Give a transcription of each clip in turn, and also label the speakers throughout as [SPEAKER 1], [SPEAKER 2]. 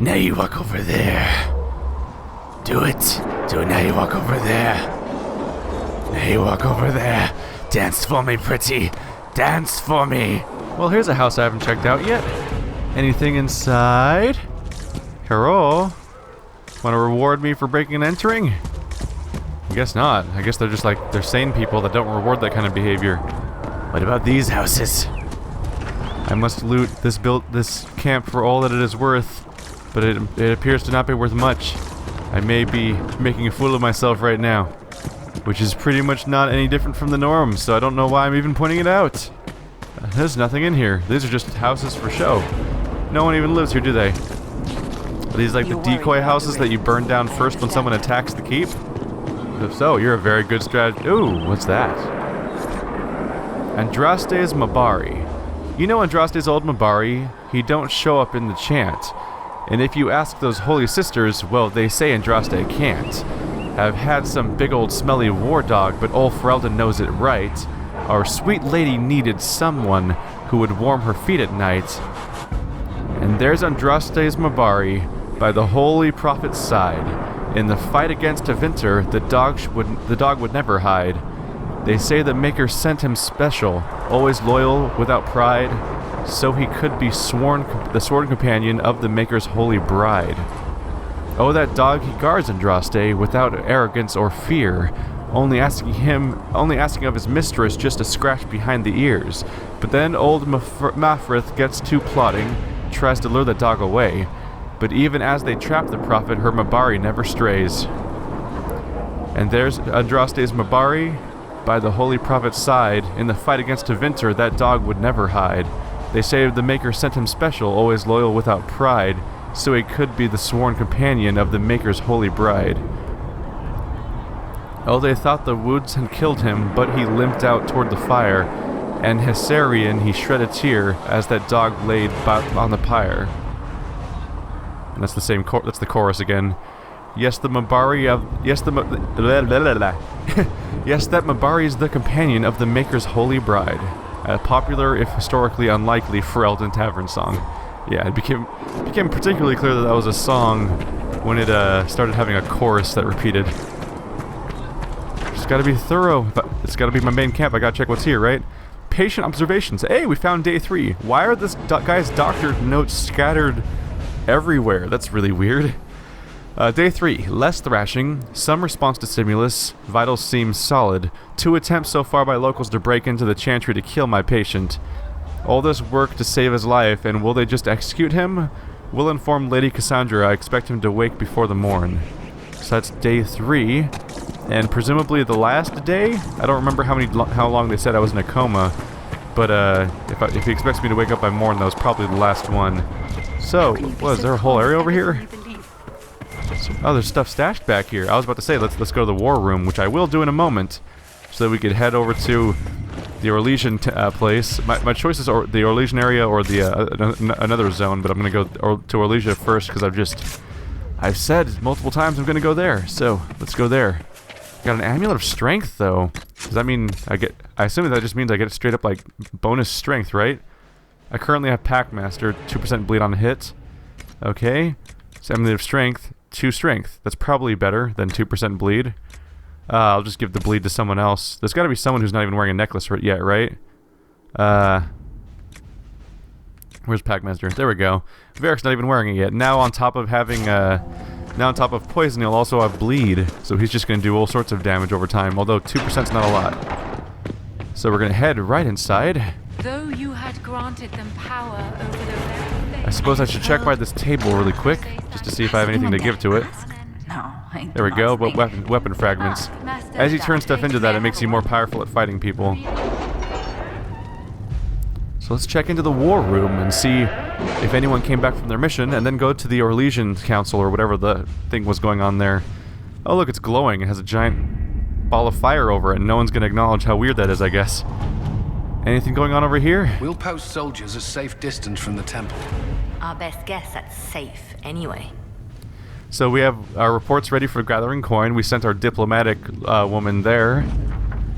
[SPEAKER 1] Now you walk over there. Do it. Do it. Now you walk over there. Now you walk over there. Dance for me, pretty. Dance for me.
[SPEAKER 2] Well, here's a house I haven't checked out yet. Anything inside? Hello? Want to reward me for breaking and entering? I guess not. I guess they're just like, they're sane people that don't reward that kind of behavior.
[SPEAKER 1] What about these houses?
[SPEAKER 2] I must loot this camp for all that it is worth, but it appears to not be worth much. I may be making a fool of myself right now, which is pretty much not any different from the norm, so I don't know why I'm even pointing it out. There's nothing in here. These are just houses for show. No one even lives here, do they? Are these like the decoy houses that you burn down first when someone attacks the keep? If so, you're a very good strategy. Ooh, what's that? Andraste's Mabari. You know Andraste's old Mabari? He don't show up in the chant. And if you ask those holy sisters, well, they say Andraste can't. Have had some big old smelly war dog, but old Ferelden knows it right. Our sweet lady needed someone who would warm her feet at night. And there's Andraste's Mabari by the holy prophet's side. In the fight against Avinter, the dog would never hide. They say the Maker sent him special, always loyal, without pride, so he could be the sworn companion of the Maker's holy bride. Oh, that dog he guards Andraste without arrogance or fear, only asking of his mistress just a scratch behind the ears. But then old Mafrith gets too plotting, tries to lure the dog away. But even as they trap the prophet, her Mabari never strays. And there's Andraste's Mabari by the holy prophet's side. In the fight against Avinter, that dog would never hide. They say the Maker sent him special, always loyal without pride, so he could be the sworn companion of the Maker's holy bride. Oh, they thought the woods had killed him, but he limped out toward the fire, and Hessarian he shed a tear as that dog laid on the pyre. And that's the same. That's the chorus again. Yes, the Mabari of yes that Mabari is the companion of the Maker's holy bride. A popular, if historically unlikely, Ferelden tavern song. Yeah, it became particularly clear that that was a song when it started having a chorus that repeated. Just gotta be thorough. It's gotta be my main camp. I gotta check what's here, right? Patient observations. Hey, we found day 3. Why are this guy's doctor notes scattered everywhere? That's really weird. Day 3. Less thrashing. Some response to stimulus. Vitals seem solid. 2 attempts so far by locals to break into the chantry to kill my patient. All this work to save his life, and will they just execute him? Will inform Lady Cassandra I expect him to wake before the morn. So that's day 3. And presumably the last day? I don't remember how long they said I was in a coma. But if he expects me to wake up by morn, that was probably the last one. So, is there a whole area over here? Oh, there's stuff stashed back here. I was about to say, let's go to the war room, which I will do in a moment, so that we could head over to the Orlesian place. My choice is the Orlesian area or the another zone, but I'm going to go to Orlesia first because I've said multiple times I'm going to go there. So let's go there. Got an amulet of strength though. Does that mean I assume that just means I get straight up like bonus strength, right? I currently have Packmaster, 2% bleed on hit. Okay. So amulet of strength, 2 strength. That's probably better than 2% bleed. I'll just give the bleed to someone else. There's got to be someone who's not even wearing a necklace yet, right? Where's Packmaster? There we go. Varric's not even wearing it yet. Now on top of having now on top of poison, he'll also have bleed, so he's just going to do all sorts of damage over time, although 2%'s not a lot. So we're going to head right inside.
[SPEAKER 3] Though you had granted them power over the very
[SPEAKER 2] I suppose I should check by this table really quick, just to see if I have anything to give to it. There we go, but weapon fragments. As you turn stuff into that, it makes you more powerful at fighting people. So let's check into the war room and see if anyone came back from their mission, and then go to the Orlesian Council or whatever the thing was going on there. Oh look, it's glowing. It has a giant ball of fire over it, and no one's going to acknowledge how weird that is, I guess. Anything going on over here?
[SPEAKER 4] We'll post soldiers a safe distance from the temple.
[SPEAKER 5] Our best guess that's safe, anyway.
[SPEAKER 2] So we have our reports ready for gathering coin. We sent our diplomatic woman there.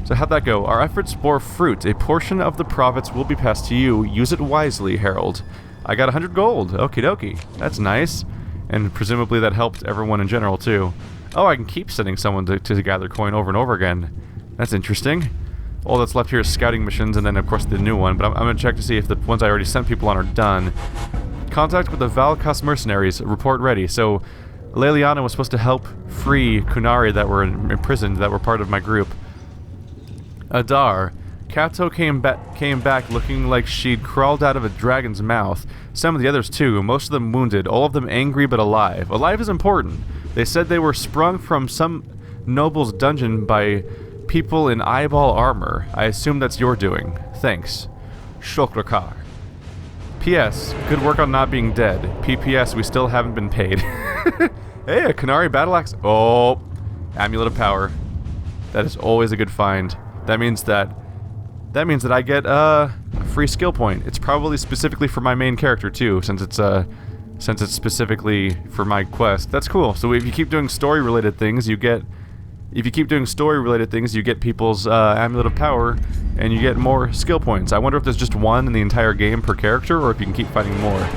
[SPEAKER 2] So how'd that go? Our efforts bore fruit. A portion of the profits will be passed to you. Use it wisely, Herald. I got 100 gold. Okie dokie. That's nice. And presumably that helped everyone in general, too. Oh, I can keep sending someone to gather coin over and over again. That's interesting. All that's left here is scouting missions, and then, of course, the new one. But I'm going to check to see if the ones I already sent people on are done. Contact with the Valkas mercenaries. Report ready. So, Leliana was supposed to help free Qunari that were imprisoned, that were part of my group. Adar. Kato came back looking like she'd crawled out of a dragon's mouth. Some of the others too, most of them wounded, all of them angry but alive. Alive is important. They said they were sprung from some noble's dungeon by people in eyeball armor. I assume that's your doing. Thanks. Shokrakar. P.S. Good work on not being dead. P.P.S. We still haven't been paid. Hey, a Qunari battle axe. Oh, Amulet of Power. That is always a good find. That means that I get a free skill point. It's probably specifically for my main character too, since it's specifically for my quest. That's cool. So if you keep doing story-related things, you get people's Amulet of Power, and you get more skill points. I wonder if there's just one in the entire game per character, or if you can keep finding more.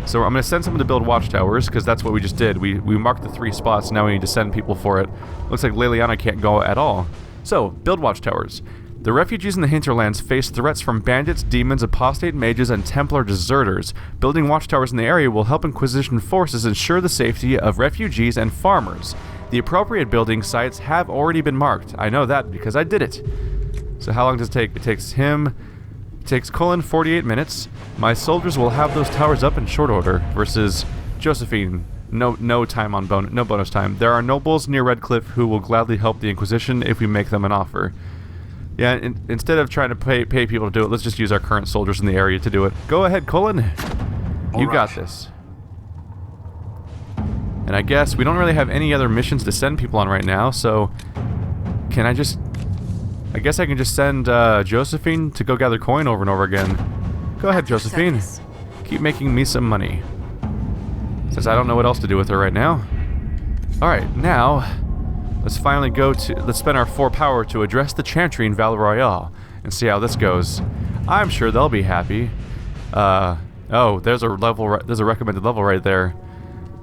[SPEAKER 2] So I'm going to send someone to build watchtowers, because that's what we just did. We marked the 3 spots, now we need to send people for it. Looks like Leliana can't go at all. So, build watchtowers. The refugees in the hinterlands face threats from bandits, demons, apostate mages, and Templar deserters. Building watchtowers in the area will help Inquisition forces ensure the safety of refugees and farmers. The appropriate building sites have already been marked. I know that because I did it. So how long does it take? It takes Cullen 48 minutes. My soldiers will have those towers up in short order versus Josephine. No time on no bonus time. There are nobles near Redcliffe who will gladly help the Inquisition if we make them an offer. Yeah, instead of trying to pay people to do it, let's just use our current soldiers in the area to do it. Go ahead, Cullen. You got this. And I guess we don't really have any other missions to send people on right now, so can I just... I guess I can just send Josephine to go gather coin over and over again. Go ahead, Josephine. Keep making me some money. Since I don't know what else to do with her right now. Alright, now... Let's spend our 4 power to address the Chantry in Val Royale and see how this goes. I'm sure they'll be happy. Oh, there's a recommended level right there.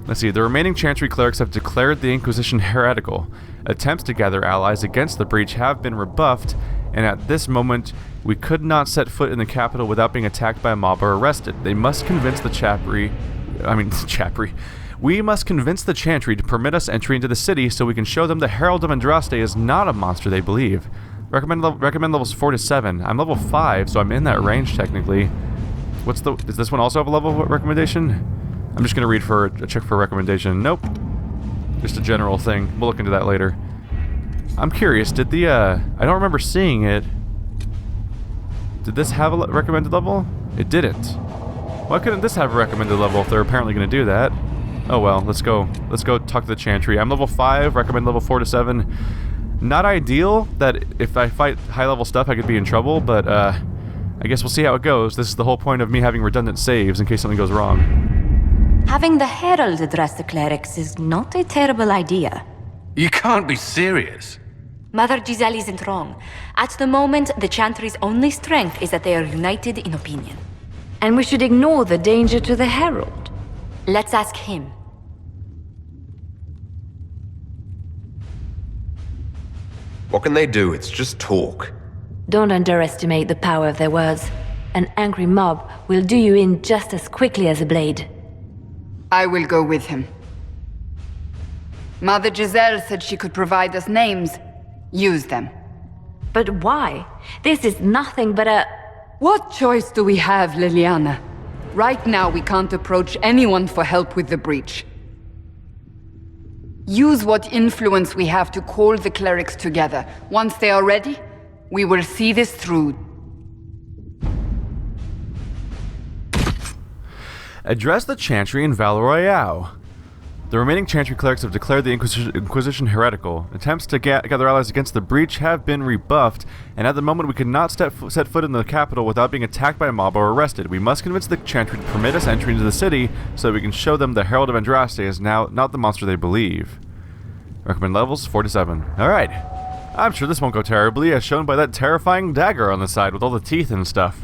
[SPEAKER 2] Let's see, the remaining Chantry clerics have declared the Inquisition heretical. Attempts to gather allies against the breach have been rebuffed, and at this moment, we could not set foot in the capital without being attacked by a mob or arrested. They must convince the We must convince the Chantry to permit us entry into the city so we can show them the Herald of Andraste is not a monster they believe. Recommend levels 4 to 7. I'm level 5, so I'm in that range technically. Does this one also have a level recommendation? I'm just gonna check for a recommendation. Nope. Just a general thing. We'll look into that later. I'm curious, I don't remember seeing it. Did this have a recommended level? It didn't. Why couldn't this have a recommended level if they're apparently gonna do that? Oh well, let's go talk to the Chantry. I'm level 5, recommend level 4 to 7. Not ideal that if I fight high-level stuff I could be in trouble, but I guess we'll see how it goes. This is the whole point of me having redundant saves in case something goes wrong.
[SPEAKER 6] Having the Herald address the clerics is not a terrible idea.
[SPEAKER 4] You can't be serious.
[SPEAKER 6] Mother Giselle isn't wrong. At the moment, the Chantry's only strength is that they are united in opinion.
[SPEAKER 7] And we should ignore the danger to the Herald.
[SPEAKER 6] Let's ask him.
[SPEAKER 8] What can they do? It's just talk.
[SPEAKER 7] Don't underestimate the power of their words. An angry mob will do you in just as quickly as a blade.
[SPEAKER 9] I will go with him. Mother Giselle said she could provide us names. Use them.
[SPEAKER 7] But why? This is nothing but a...
[SPEAKER 9] What choice do we have, Leliana? Right now we can't approach anyone for help with the breach. Use what influence we have to call the clerics together. Once they are ready, we will see this through.
[SPEAKER 2] Address the Chantry in Val Royale. The remaining Chantry clerics have declared the Inquisition heretical. Attempts to gather allies against the breach have been rebuffed, and at the moment we could not set foot in the capital without being attacked by a mob or arrested. We must convince the Chantry to permit us entry into the city so that we can show them the Herald of Andraste is now not the monster they believe. Recommend levels 4 to 7. Alright. I'm sure this won't go terribly, as shown by that terrifying dagger on the side with all the teeth and stuff.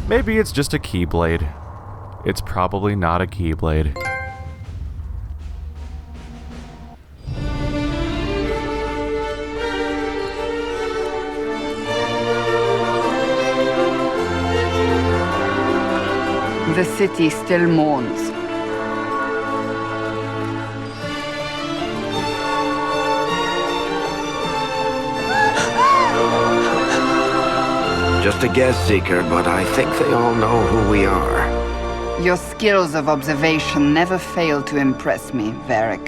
[SPEAKER 2] Maybe it's just a keyblade. It's probably not a keyblade.
[SPEAKER 9] city still mourns.
[SPEAKER 10] Just a guess, Seeker, but I think they all know who we are.
[SPEAKER 9] Your skills of observation never fail to impress me, Varric.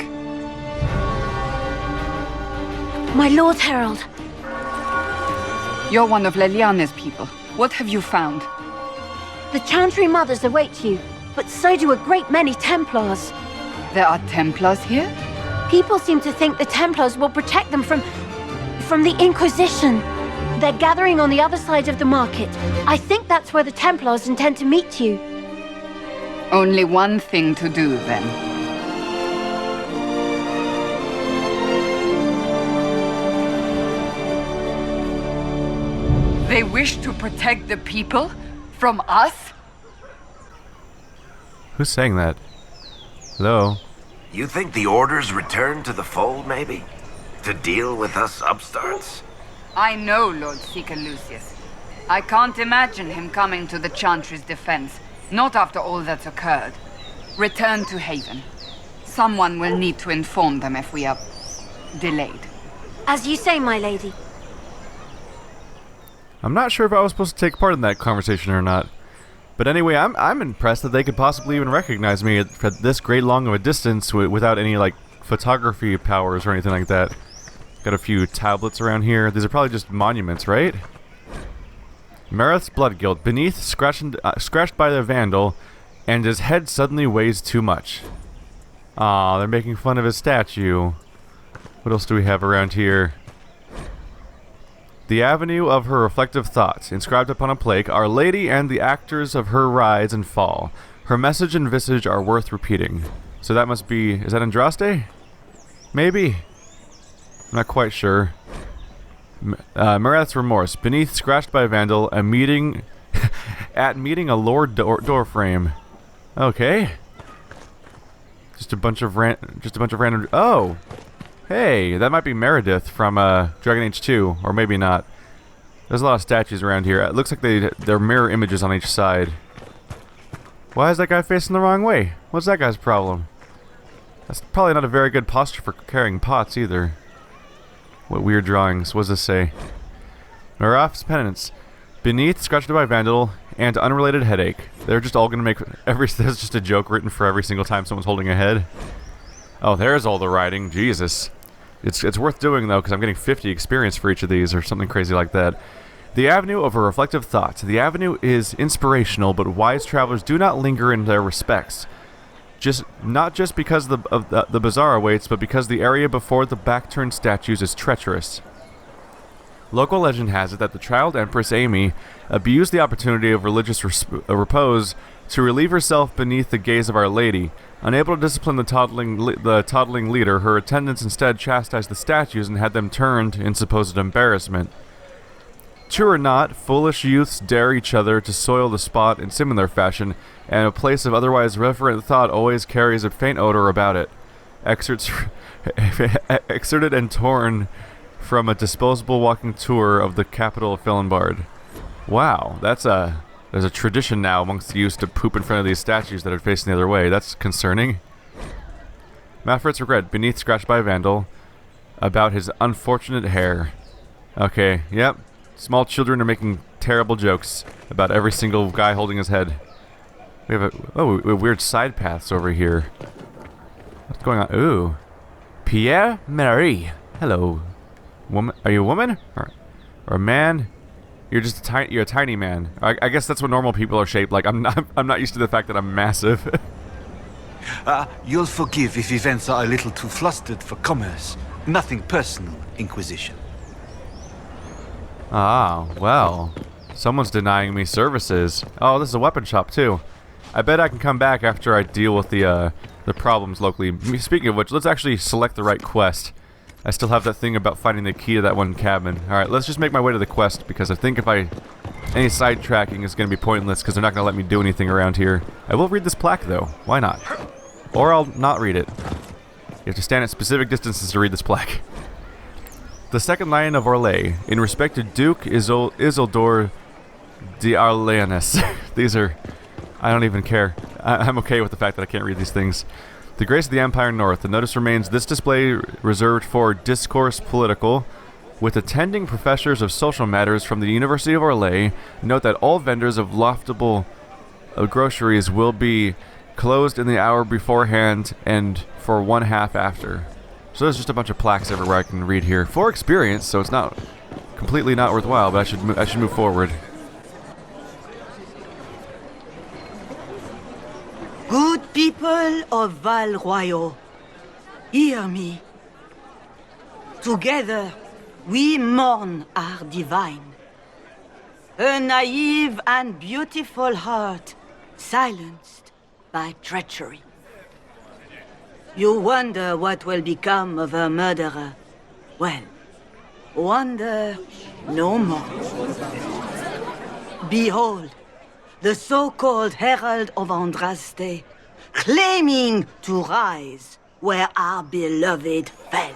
[SPEAKER 11] My Lord Herald.
[SPEAKER 9] You're one of Leliane's people. What have you found?
[SPEAKER 11] The Chantry Mothers await you, but so do a great many Templars.
[SPEAKER 9] There are Templars here?
[SPEAKER 11] People seem to think the Templars will protect them from the Inquisition. They're gathering on the other side of the market. I think that's where the Templars intend to meet you.
[SPEAKER 9] Only one thing to do, then. They wish to protect the people? From us?
[SPEAKER 2] Who's saying that? Hello?
[SPEAKER 10] You think the Order's returned to the fold, maybe? To deal with us upstarts?
[SPEAKER 9] I know Lord Seeker Lucius. I can't imagine him coming to the Chantry's defense. Not after all that's occurred. Return to Haven. Someone will need to inform them if we are delayed.
[SPEAKER 11] As you say, my lady.
[SPEAKER 2] I'm not sure if I was supposed to take part in that conversation or not. But anyway, I'm impressed that they could possibly even recognize me at this great long of a distance without any, like, photography powers or anything like that. Got a few tablets around here. These are probably just monuments, right? Mareth's blood guilt. Beneath, scratched by the vandal, and his head suddenly weighs too much. Aw, they're making fun of his statue. What else do we have around here? The avenue of her reflective thoughts. Inscribed upon a plaque, Our Lady and the actors of her rise and fall. Her message and visage are worth repeating. So that must be... Is that Andraste? Maybe? I'm not quite sure. Mareth's remorse. Beneath, scratched by a vandal, a meeting... at meeting a Lord door frame. Okay. Just a bunch of random... Oh! Hey, that might be Meredith from Dragon Age 2, or maybe not. There's a lot of statues around here. It looks like they're mirror images on each side. Why is that guy facing the wrong way? What's that guy's problem? That's probably not a very good posture for carrying pots either. What weird drawings. What does this say? Maraf's penance. Beneath, scratched by vandal, and unrelated headache. They're just all gonna make there's just a joke written for every single time someone's holding a head. Oh, there's all the writing. Jesus. It's worth doing though, because I'm getting 50 experience for each of these, or something crazy like that. The avenue of a reflective thought. The avenue is inspirational, but wise travelers do not linger in their respects. Not just because the bazaar awaits, but because the area before the back-turned statues is treacherous. Local legend has it that the child Empress Amy abused the opportunity of religious repose to relieve herself beneath the gaze of Our Lady. Unable to discipline the toddling leader, her attendants instead chastised the statues and had them turned in supposed embarrassment. True or not, foolish youths dare each other to soil the spot in similar fashion, and a place of otherwise reverent thought always carries a faint odor about it. Excerpted and torn from a disposable walking tour of the capital of Felonbard. Wow, there's a tradition now amongst the youths to poop in front of these statues that are facing the other way. That's concerning. Mafret's regret, beneath scratched by a vandal, about his unfortunate hair. Okay, yep. Small children are making terrible jokes about every single guy holding his head. We have we have weird side paths over here. What's going on? Ooh. Pierre Marie. Hello. Woman? Are you a woman? Or a man? You're just you're a tiny man. I guess that's what normal people are shaped like. I'm not used to the fact that I'm massive.
[SPEAKER 12] You'll forgive if events are a little too flustered for commerce. Nothing personal, Inquisition.
[SPEAKER 2] Ah, well. Someone's denying me services. Oh, this is a weapon shop too. I bet I can come back after I deal with the problems locally. Speaking of which, let's actually select the right quest. I still have that thing about finding the key to that one cabin. Alright, let's just make my way to the quest, because I think if any sidetracking is going to be pointless, because they're not going to let me do anything around here. I will read this plaque, though. Why not? Or I'll not read it. You have to stand at specific distances to read this plaque. The second line of Orlais, in respect to Duke Isildur d'Arleanis. These are I don't even care. I'm okay with the fact that I can't read these things. The Grace of the Empire North. The notice remains this display reserved for discourse political, with attending professors of social matters from the University of Orlais. Note that all vendors of loftable groceries will be closed in the hour beforehand and for 1/2 after. So there's just a bunch of plaques everywhere I can read here for experience, so it's not completely not worthwhile, but I should move forward.
[SPEAKER 13] Good people of Val Royal, hear me. Together, we mourn our divine. A naive and beautiful heart, silenced by treachery. You wonder what will become of her murderer. Well, wonder no more. Behold, the so-called Herald of Andraste, claiming to rise where our beloved fell.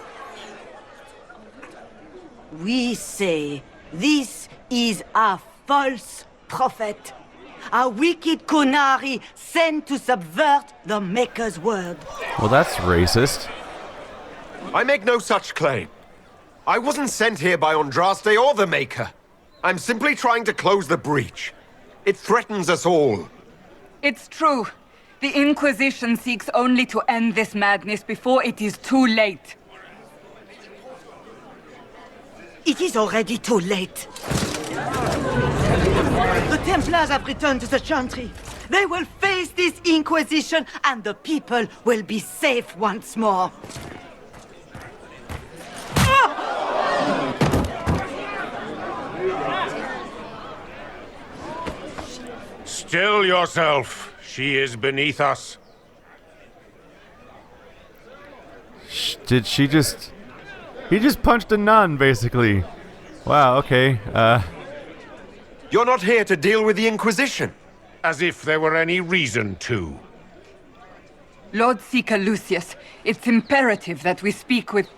[SPEAKER 13] We say this is a false prophet, a wicked Qunari sent to subvert the Maker's word.
[SPEAKER 2] Well, that's racist.
[SPEAKER 8] I make no such claim. I wasn't sent here by Andraste or the Maker. I'm simply trying to close the breach. It threatens us all.
[SPEAKER 9] It's true. The Inquisition seeks only to end this madness before it is too late.
[SPEAKER 13] It is already too late. The Templars have returned to the Chantry. They will face this Inquisition, and the people will be safe once more.
[SPEAKER 14] Still yourself. She is beneath us.
[SPEAKER 2] Did she just... He just punched a nun, basically. Wow, okay,
[SPEAKER 8] You're not here to deal with the Inquisition.
[SPEAKER 14] As if there were any reason to.
[SPEAKER 9] Lord Seeker Lucius, it's imperative that we speak with...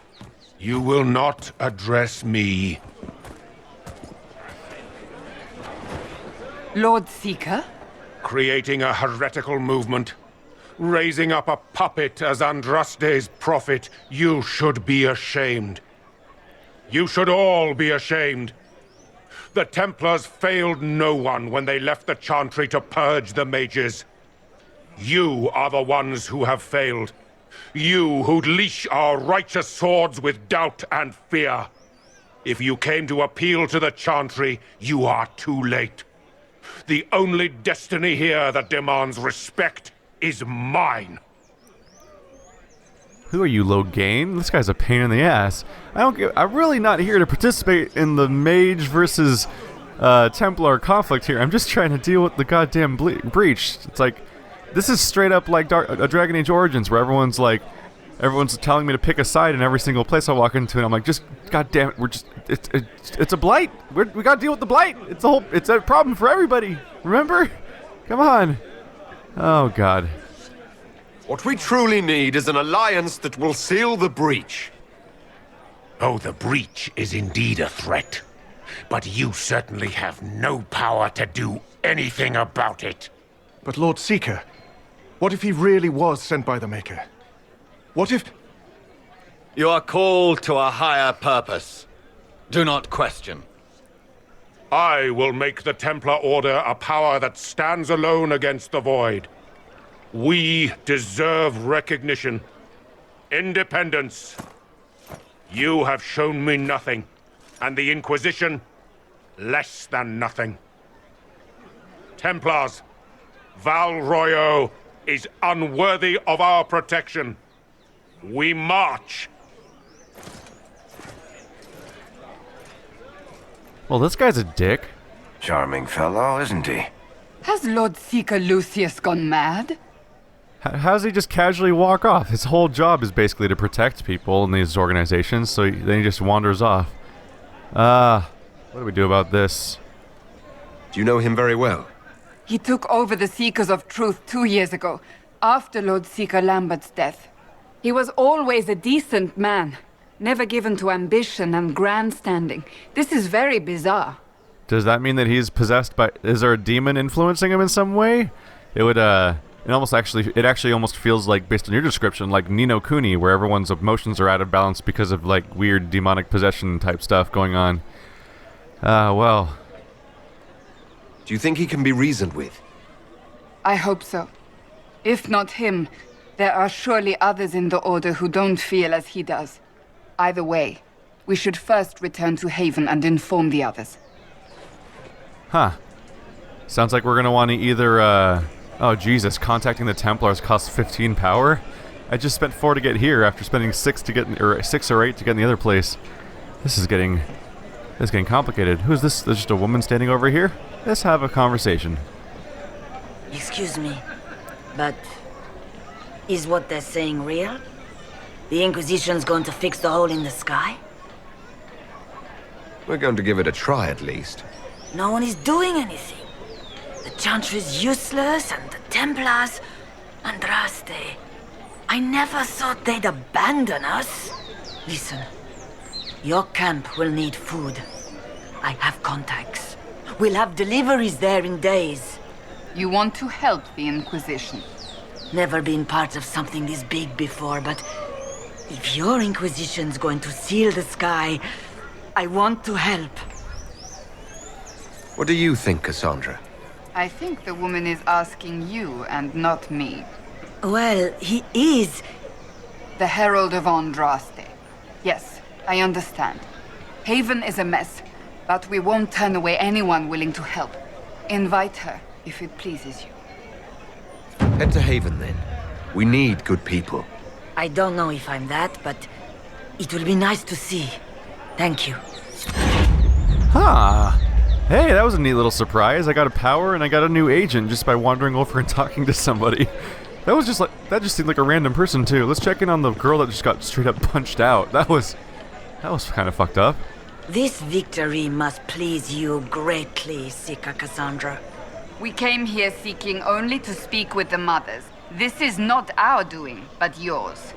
[SPEAKER 14] You will not address me.
[SPEAKER 9] Lord Seeker?
[SPEAKER 14] Creating a heretical movement. Raising up a puppet as Andraste's prophet. You should be ashamed. You should all be ashamed. The Templars failed no one when they left the Chantry to purge the mages. You are the ones who have failed. You who'd leash our righteous swords with doubt and fear. If you came to appeal to the Chantry, you are too late. The only destiny here that demands respect is mine.
[SPEAKER 2] Who are you, Logain? This guy's a pain in the ass. I'm really not here to participate in the mage versus Templar conflict here. I'm just trying to deal with the goddamn breach. It's like, this is straight up like Dragon Age Origins, where everyone's telling me to pick a side in every single place I walk into, and I'm like, just goddamn it, it's a blight. We gotta deal with the blight. It's a problem for everybody. Remember? Come on. Oh god.
[SPEAKER 8] What we truly need is an alliance that will seal the breach.
[SPEAKER 14] Oh, the breach is indeed a threat. But you certainly have no power to do anything about it.
[SPEAKER 15] But Lord Seeker, what if he really was sent by the Maker? What if...
[SPEAKER 16] You are called to a higher purpose. Do not question.
[SPEAKER 14] I will make the Templar Order a power that stands alone against the Void. We deserve recognition. Independence. You have shown me nothing, and the Inquisition, less than nothing. Templars, Val Royal is unworthy of our protection. We march.
[SPEAKER 2] Well, this guy's a dick.
[SPEAKER 10] Charming fellow, isn't he?
[SPEAKER 9] Has Lord Seeker Lucius gone mad?
[SPEAKER 2] How does he just casually walk off? His whole job is basically to protect people in these organizations, so then he just wanders off. What do we do about this?
[SPEAKER 8] Do you know him very well?
[SPEAKER 9] He took over the Seekers of Truth 2 years ago, after Lord Seeker Lambert's death. He was always a decent man, never given to ambition and grandstanding. This is very bizarre.
[SPEAKER 2] Does that mean that he's possessed by... Is there a demon influencing him in some way? It would, it actually almost feels like, based on your description, like Ni no Kuni, where everyone's emotions are out of balance because of, like, weird demonic possession type stuff going on. Well.
[SPEAKER 8] Do you think he can be reasoned with?
[SPEAKER 9] I hope so. If not him, there are surely others in the Order who don't feel as he does. Either way, we should first return to Haven and inform the others.
[SPEAKER 2] Huh. Sounds like we're gonna want to either, oh Jesus, contacting the Templars costs 15 power? I just spent 4 to get here after spending 6 to get, or 6 or 8 to get in the other place. This is getting complicated. Who's this? There's just a woman standing over here? Let's have a conversation.
[SPEAKER 13] Excuse me, but is what they're saying real? The Inquisition's going to fix the hole in the sky?
[SPEAKER 8] We're going to give it a try, at least.
[SPEAKER 13] No one is doing anything. The Chantry's useless, and the Templars... Andraste. I never thought they'd abandon us. Listen, your camp will need food. I have contacts. We'll have deliveries there in days.
[SPEAKER 9] You want to help the Inquisition?
[SPEAKER 13] Never been part of something this big before, but if your Inquisition's going to seal the sky, I want to help.
[SPEAKER 8] What do you think, Cassandra?
[SPEAKER 9] I think the woman is asking you and not me.
[SPEAKER 13] Well, he is...
[SPEAKER 9] The Herald of Andraste. Yes, I understand. Haven is a mess, but we won't turn away anyone willing to help. Invite her, if it pleases you.
[SPEAKER 8] Head to Haven, then. We need good people.
[SPEAKER 13] I don't know if I'm that, but it will be nice to see. Thank you.
[SPEAKER 2] Huh. Hey, that was a neat little surprise. I got a power and I got a new agent just by wandering over and talking to somebody. That just seemed like a random person too. Let's check in on the girl that just got straight up punched out. That was kind of fucked up.
[SPEAKER 13] This victory must please you greatly, Sika Cassandra.
[SPEAKER 9] We came here seeking only to speak with the mothers. This is not our doing, but yours.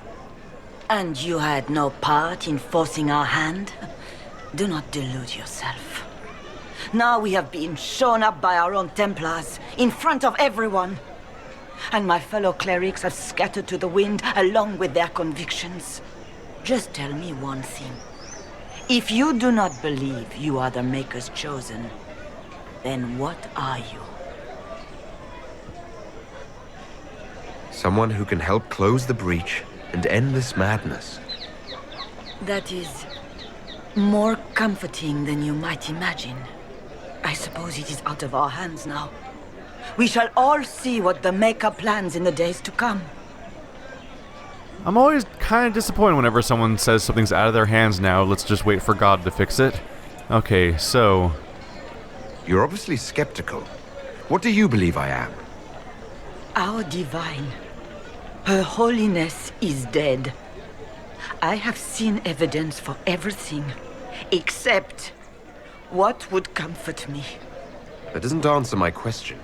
[SPEAKER 13] And you had no part in forcing our hand? Do not delude yourself. Now we have been shown up by our own Templars, in front of everyone. And my fellow clerics have scattered to the wind along with their convictions. Just tell me one thing. If you do not believe you are the Maker's chosen, then what are you?
[SPEAKER 8] Someone who can help close the breach and end this madness.
[SPEAKER 13] That is more comforting than you might imagine. I suppose it is out of our hands now. We shall all see what the Maker plans in the days to come.
[SPEAKER 2] I'm always kind of disappointed whenever someone says something's out of their hands now. Let's just wait for God to fix it. Okay, so...
[SPEAKER 8] You're obviously skeptical. What do you believe I am?
[SPEAKER 13] Our divine. Her holiness is dead. I have seen evidence for everything, except what would comfort me.
[SPEAKER 8] That doesn't answer my question.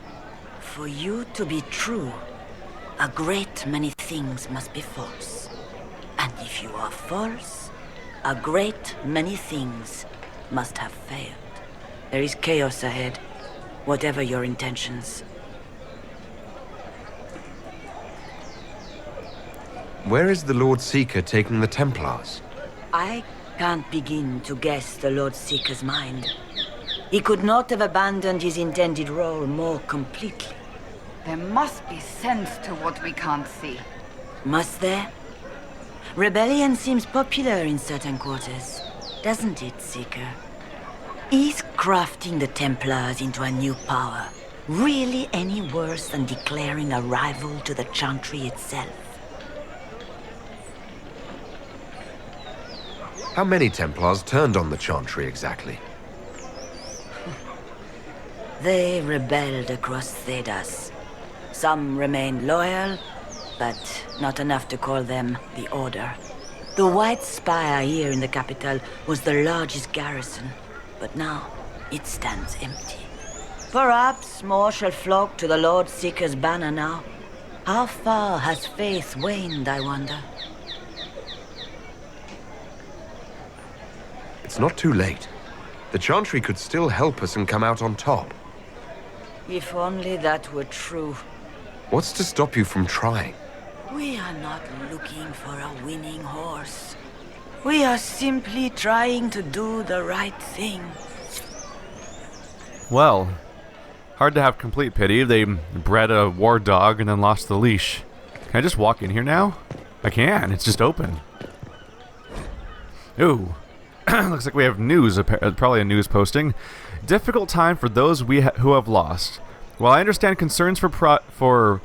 [SPEAKER 13] For you to be true, a great many things must be false. And if you are false, a great many things must have failed. There is chaos ahead, whatever your intentions.
[SPEAKER 8] Where is the Lord Seeker taking the Templars?
[SPEAKER 13] I can't begin to guess the Lord Seeker's mind. He could not have abandoned his intended role more completely.
[SPEAKER 9] There must be sense to what we can't see.
[SPEAKER 13] Must there? Rebellion seems popular in certain quarters, doesn't it, Seeker? Is crafting the Templars into a new power really any worse than declaring a rival to the Chantry itself?
[SPEAKER 8] How many Templars turned on the Chantry exactly?
[SPEAKER 13] They rebelled across Thedas. Some remained loyal, but not enough to call them the Order. The White Spire here in the capital was the largest garrison, but now it stands empty. Perhaps more shall flock to the Lord Seeker's banner now. How far has faith waned, I wonder?
[SPEAKER 8] It's not too late. The Chantry could still help us and come out on top.
[SPEAKER 13] If only that were true.
[SPEAKER 8] What's to stop you from trying?
[SPEAKER 13] We are not looking for a winning horse. We are simply trying to do the right thing.
[SPEAKER 2] Well, hard to have complete pity. They bred a war dog and then lost the leash. Can I just walk in here now? I can. It's just open. Ooh. Looks like we have news. Probably a news posting. Difficult time for those who have lost. While I understand concerns for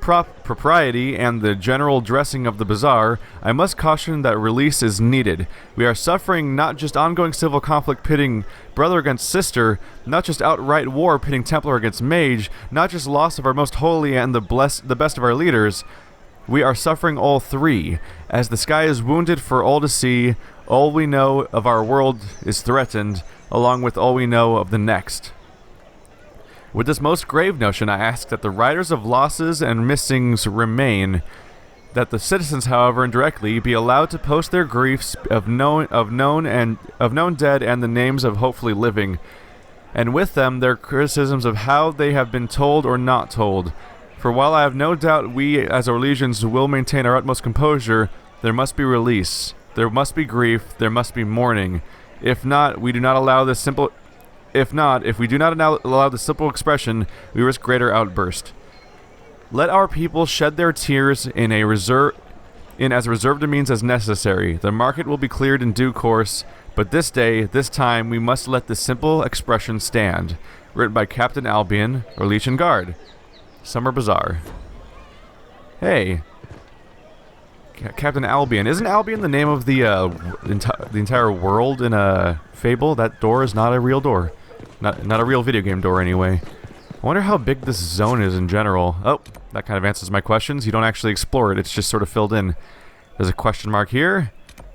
[SPEAKER 2] propriety and the general dressing of the bazaar, I must caution that release is needed. We are suffering not just ongoing civil conflict pitting brother against sister, not just outright war pitting Templar against mage, not just loss of our most holy and the best of our leaders. We are suffering all three. As the sky is wounded for all to see, all we know of our world is threatened, along with all we know of the next. With this most grave notion, I ask that the writers of losses and missings remain, that the citizens, however indirectly, be allowed to post their griefs of known dead and the names of hopefully living, and with them their criticisms of how they have been told or not told. For while I have no doubt we, as our legions, will maintain our utmost composure, there must be release, there must be grief, there must be mourning. If not, we do not allow this simple. If we do not allow the simple expression, we risk greater outburst. Let our people shed their tears in as reserved a means as necessary. The market will be cleared in due course, but this day, this time, we must let the simple expression stand. Written by Captain Albion, or Legion Guard. Summer Bazaar. Hey. Captain Albion. Isn't Albion the name of the entire world in a Fable? That door is not a real door. Not a real video game door, anyway. I wonder how big this zone is in general. Oh, that kind of answers my questions. You don't actually explore it. It's just sort of filled in. There's a question mark here.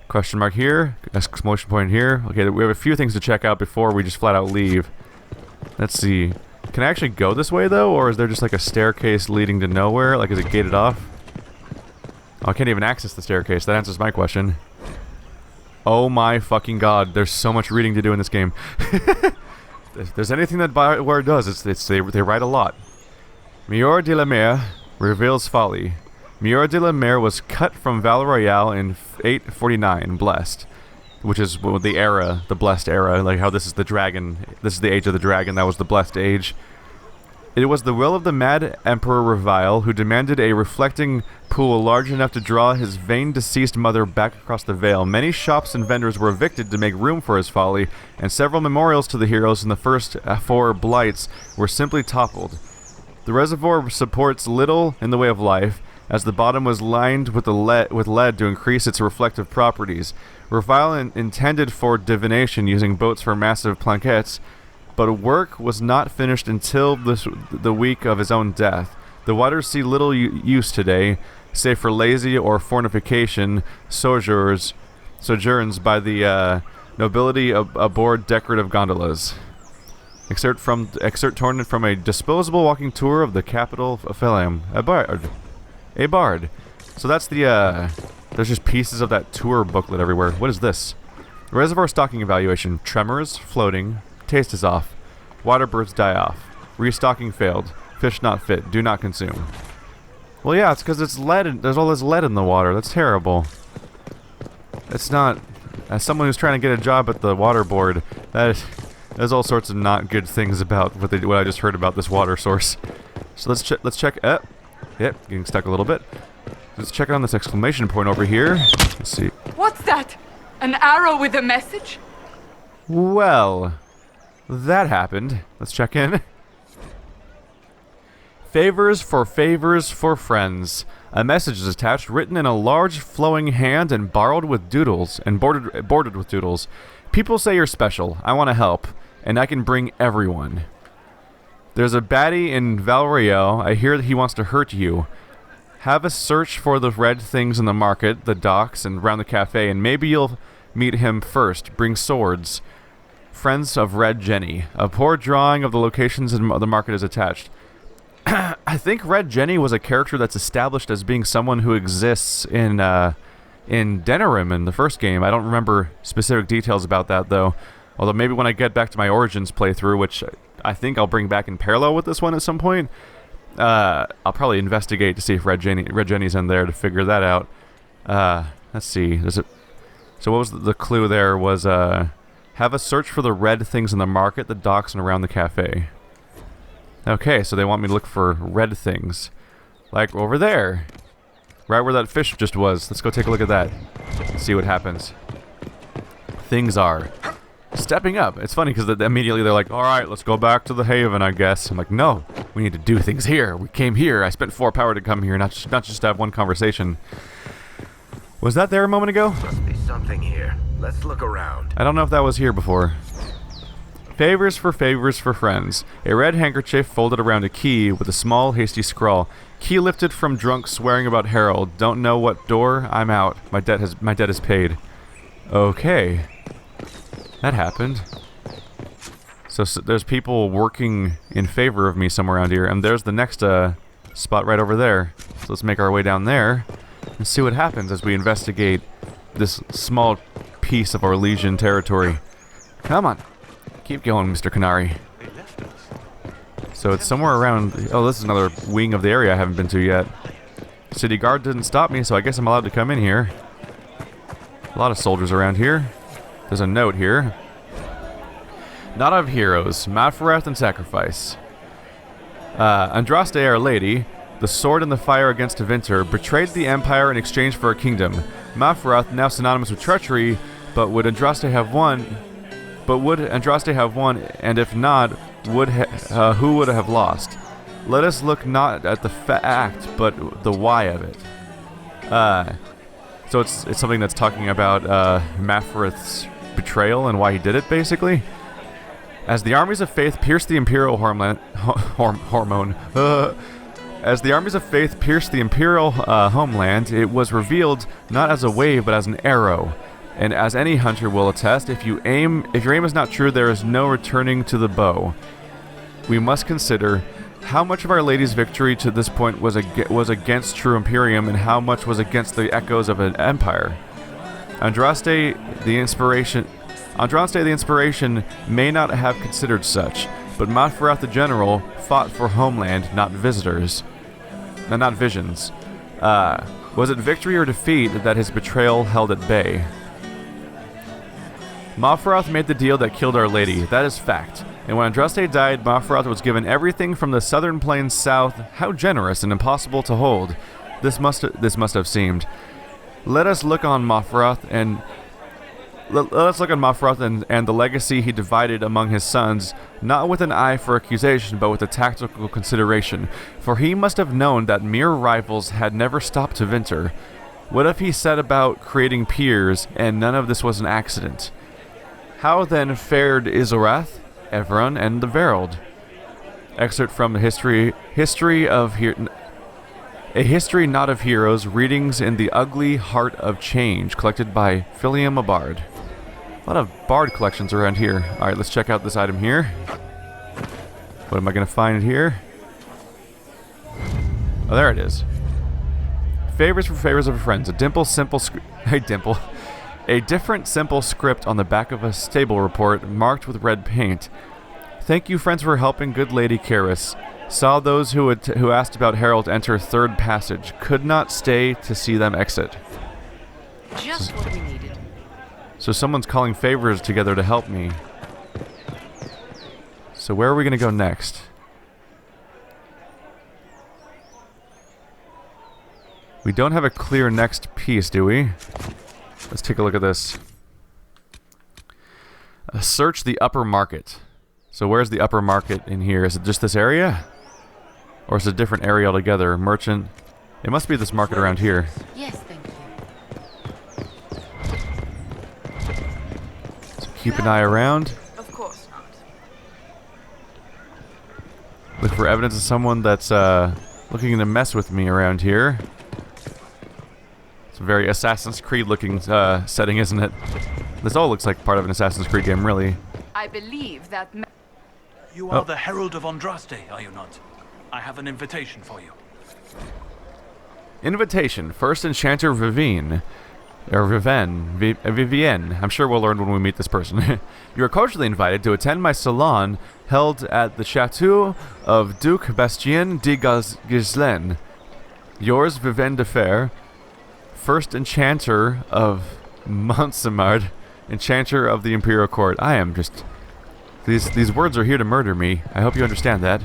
[SPEAKER 2] Question mark here. Exclamation point here. Okay, we have a few things to check out before we just flat out leave. Let's see. Can I actually go this way, though? Or is there just like a staircase leading to nowhere? Like, is it gated off? Oh, I can't even access the staircase. That answers my question. Oh my fucking god. There's so much reading to do in this game. If there's anything that BioWare does, they write a lot. Mior de la Mer reveals folly. Mior de la Mer was cut from Val Royale in 849, blessed. Which is the era, the blessed era, like how this is the dragon, this is the age of the dragon, that was the blessed age. It was the will of the mad Emperor Revile, who demanded a reflecting pool large enough to draw his vain deceased mother back across the Vale. Many shops and vendors were evicted to make room for his folly, and several memorials to the heroes in the first 4 blights were simply toppled. The reservoir supports little in the way of life, as the bottom was lined with lead to increase its reflective properties. Revile intended for divination using boats for massive planquettes, but work was not finished until the week of his own death. The waters see little use today, save for lazy or fornication sojourns by the nobility aboard decorative gondolas. Excerpt torn from a disposable walking tour of the capital of Phelim. A bard. So that's the there's just pieces of that tour booklet everywhere. What is this? Reservoir stocking evaluation. Tremors, floating. Taste is off. Water birds die off. Restocking failed. Fish not fit. Do not consume. Well, yeah, it's because it's lead. There's all this lead in the water. That's terrible. It's not. As someone who's trying to get a job at the water board, there's all sorts of not good things about what I just heard about this water source. So let's check. Yep, getting stuck a little bit. Let's check on this exclamation point over here. Let's see.
[SPEAKER 9] What's that? An arrow with a message?
[SPEAKER 2] Well, that happened. Let's check in. Favors for friends. A message is attached, written in a large flowing hand and borrowed with doodles and bordered with doodles. People say you're special. I want to help, and I can bring everyone. There's a baddie in Valrio. I hear that he wants to hurt you. Have a search for the red things in the market, the docks, and around the cafe, and maybe you'll meet him first. Bring swords. Friends of Red Jenny. A poor drawing of the locations in the market is attached. I think Red Jenny was a character that's established as being someone who exists in Denerim in the first game. I don't remember specific details about that, though. Although maybe when I get back to my Origins playthrough, which I think I'll bring back in parallel with this one at some point, I'll probably investigate to see if Red Jenny's in there to figure that out. Let's see. So what was the clue there was, have a search for the red things in the market, the docks, and around the cafe. Okay, so they want me to look for red things. Like over there. Right where that fish just was. Let's go take a look at that. See what happens. Things are stepping up. It's funny because immediately they're like, alright, let's go back to the haven, I guess. I'm like, no, we need to do things here. We came here. I spent 4 power to come here, not just to have one conversation. Was that there a moment ago?
[SPEAKER 10] Must be something here. Let's look around.
[SPEAKER 2] I don't know if that was here before. Favors for friends. A red handkerchief folded around a key with a small, hasty scrawl. Key lifted from drunk swearing about Harold. Don't know what door. I'm out. My debt is paid. Okay. That happened. So there's people working in favor of me somewhere around here, and there's the next spot right over there. So let's make our way down there and see what happens as we investigate this small piece of our Legion territory. Come on. Keep going, Mr. Qunari. So it's somewhere around... Oh, this is another wing of the area I haven't been to yet. City guard didn't stop me, so I guess I'm allowed to come in here. A lot of soldiers around here. There's a note here. Not of heroes, Mafrath and sacrifice. Andraste, our lady, the sword in the fire against Vinter, betrayed the Empire in exchange for a kingdom. Mafrath, now synonymous with treachery, but would Andraste have won... and if not, who would have lost? Let us look not at the fact, but the why of it. So it's something that's talking about Mafrath's betrayal and why he did it, basically. As the armies of faith pierced the Imperial homeland, it was revealed not as a wave but as an arrow. And as any hunter will attest, if your aim is not true, there is no returning to the bow. We must consider how much of Our Lady's victory to this point was against true Imperium, and how much was against the echoes of an empire. Andraste the Inspiration may not have considered such, but Mafrath the General fought for homeland, not visitors. Not visions. Was it victory or defeat that his betrayal held at bay? Mafrath made the deal that killed Our Lady, that is fact. And when Andraste died, Mafrath was given everything from the southern plains south. How generous and impossible to hold. This must have seemed. Let us look on Mafrath and the legacy he divided among his sons, not with an eye for accusation, but with a tactical consideration. For he must have known that mere rivals had never stopped to Vinter. What if he set about creating peers, and none of this was an accident? How then fared Izorath, Everon, and the Verald? Excerpt from the history A History Not of Heroes, Readings in the Ugly Heart of Change, collected by Philium a Bard. A lot of bard collections around here. Alright, let's check out this item here. What am I going to find here? Oh, there it is. Favors for favors of friends. A different simple script on the back of a stable report, marked with red paint. Thank you, friends, for helping good Lady Karis. Saw those who asked about Harold enter third passage. Could not stay to see them exit.
[SPEAKER 3] Just what we needed.
[SPEAKER 2] So someone's calling favors together to help me. So where are we going to go next? We don't have a clear next piece, do we? Let's take a look at this. Search the upper market. So where's the upper market in here? Is it just this area? Or is it a different area altogether? Merchant. It must be this market around here.
[SPEAKER 3] Yes, thank you.
[SPEAKER 2] So keep an eye around.
[SPEAKER 9] Of course not.
[SPEAKER 2] Look for evidence of someone that's looking to mess with me around here. It's a very Assassin's Creed looking setting, isn't it? This all looks like part of an Assassin's Creed game, really.
[SPEAKER 9] I believe that...
[SPEAKER 17] You are the Herald of Andraste, are you not? I have an invitation for you.
[SPEAKER 2] Invitation. First Enchanter Vivine. Or Vivienne. I'm sure we'll learn when we meet this person. You are cordially invited to attend my salon held at the Chateau of Duc Bastien de Gislaine. Yours, Vivienne de Fer, first enchanter of Montsemard, enchanter of the Imperial Court. I am just... These words are here to murder me. I hope you understand that.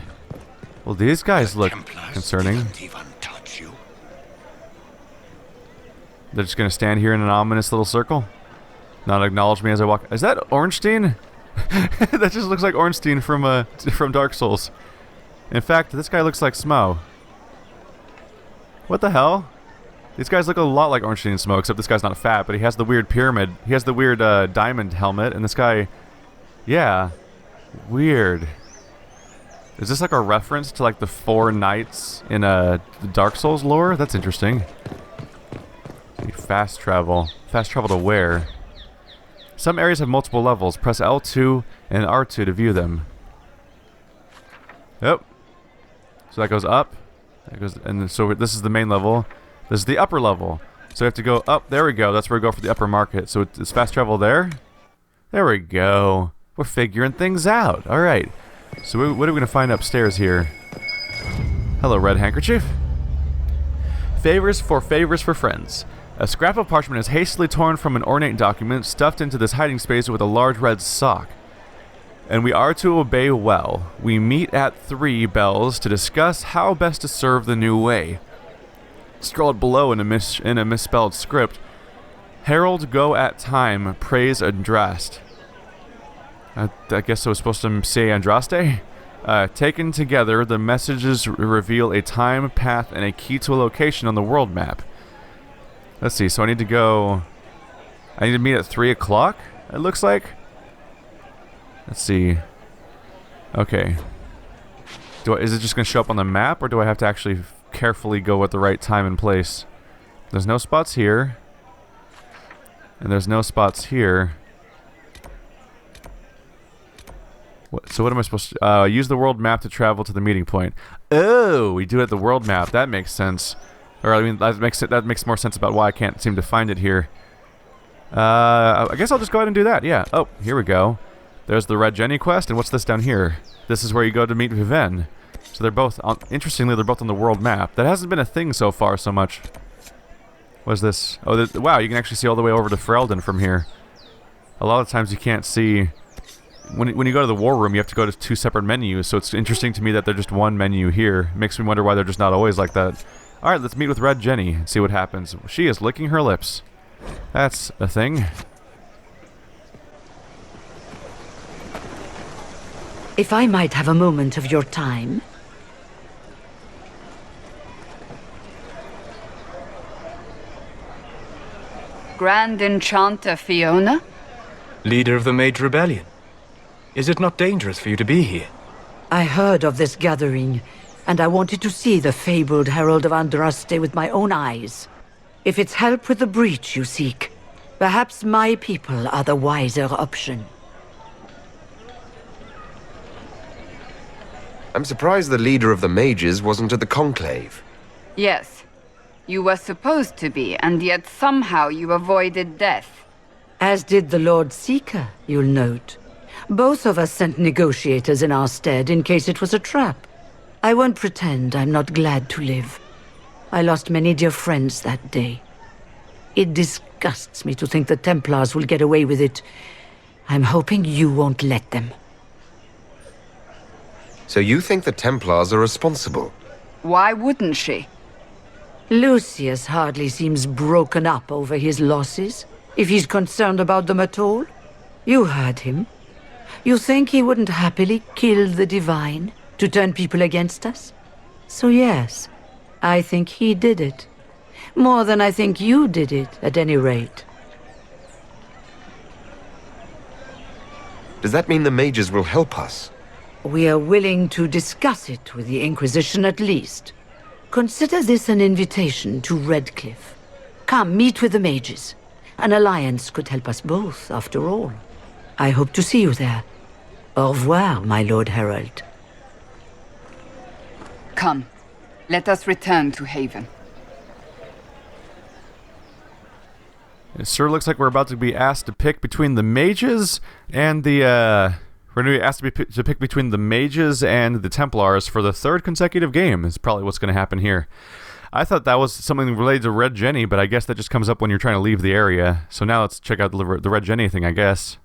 [SPEAKER 2] Well, these guys look concerning. They're just gonna stand here in an ominous little circle? Not acknowledge me as I walk. Is that Ornstein? That just looks like Ornstein from Dark Souls. In fact, this guy looks like Smo. What the hell? These guys look a lot like Ornstein and Smo, except this guy's not fat, but he has the weird pyramid. He has the weird diamond helmet, and this guy... Yeah. Weird. Is this like a reference to like the 4 knights in the Dark Souls lore? That's interesting. Fast travel. Fast travel to where? Some areas have multiple levels. Press L2 and R2 to view them. Yep. So that goes up. That goes, and so this is the main level. This is the upper level. So we have to go up. There we go. That's where we go for the upper market. So it's fast travel there. There we go. We're figuring things out. All right. So what are we going to find upstairs here? Hello, Red Handkerchief. Favors for friends. A scrap of parchment is hastily torn from an ornate document, stuffed into this hiding space with a large red sock. And we are to obey well. We meet at 3 bells to discuss how best to serve the new way. Scrawled below in a misspelled script, Herald go at time, praise Andraste. I guess I was supposed to say Andraste? Taken together, the messages reveal a time, path, and a key to a location on the world map. Let's see, so I need to meet at 3 o'clock, it looks like. Let's see. Okay. Is it just going to show up on the map, or do I have to actually carefully go at the right time and place? There's no spots here. And there's no spots here. So what am I supposed to... use the world map to travel to the meeting point. Oh, we do it at the world map. That makes sense. Or, I mean, that makes more sense about why I can't seem to find it here. I guess I'll just go ahead and do that, yeah. Oh, here we go. There's the Red Jenny quest, and what's this down here? This is where you go to meet Vivienne. So they're both... interestingly, they're both on the world map. That hasn't been a thing so far so much. What is this? Oh, wow, you can actually see all the way over to Ferelden from here. A lot of times you can't see... When you go to the war room, you have to go to 2 separate menus, so it's interesting to me that they're just one menu here. Makes me wonder why they're just not always like that. Alright, let's meet with Red Jenny and see what happens. She is licking her lips. That's a thing.
[SPEAKER 18] If I might have a moment of your time.
[SPEAKER 9] Grand Enchanter Fiona?
[SPEAKER 19] Leader of the Mage Rebellion. Is it not dangerous for you to be here?
[SPEAKER 18] I heard of this gathering, and I wanted to see the fabled Herald of Andraste with my own eyes. If it's help with the breach you seek, perhaps my people are the wiser option.
[SPEAKER 8] I'm surprised the leader of the mages wasn't at the conclave.
[SPEAKER 9] Yes. You were supposed to be, and yet somehow you avoided death.
[SPEAKER 18] As did the Lord Seeker, you'll note. Both of us sent negotiators in our stead in case it was a trap. I won't pretend I'm not glad to live. I lost many dear friends that day. It disgusts me to think the Templars will get away with it. I'm hoping you won't let them.
[SPEAKER 8] So you think the Templars are responsible?
[SPEAKER 9] Why wouldn't she?
[SPEAKER 18] Lucius hardly seems broken up over his losses, if he's concerned about them at all. You heard him. You think he wouldn't happily kill the Divine to turn people against us? So yes, I think he did it. More than I think you did it, at any rate.
[SPEAKER 8] Does that mean the mages will help us?
[SPEAKER 18] We are willing to discuss it with the Inquisition at least. Consider this an invitation to Redcliffe. Come, meet with the mages. An alliance could help us both, after all. I hope to see you there. Au revoir, my Lord Herald.
[SPEAKER 9] Come, let us return to Haven.
[SPEAKER 2] It sure looks like we're about to be asked to pick between the mages and the, we're going to be asked to pick between the mages and the Templars for the third consecutive game is probably what's going to happen here. I thought that was something related to Red Jenny, but I guess that just comes up when you're trying to leave the area. So now let's check out the Red Jenny thing, I guess.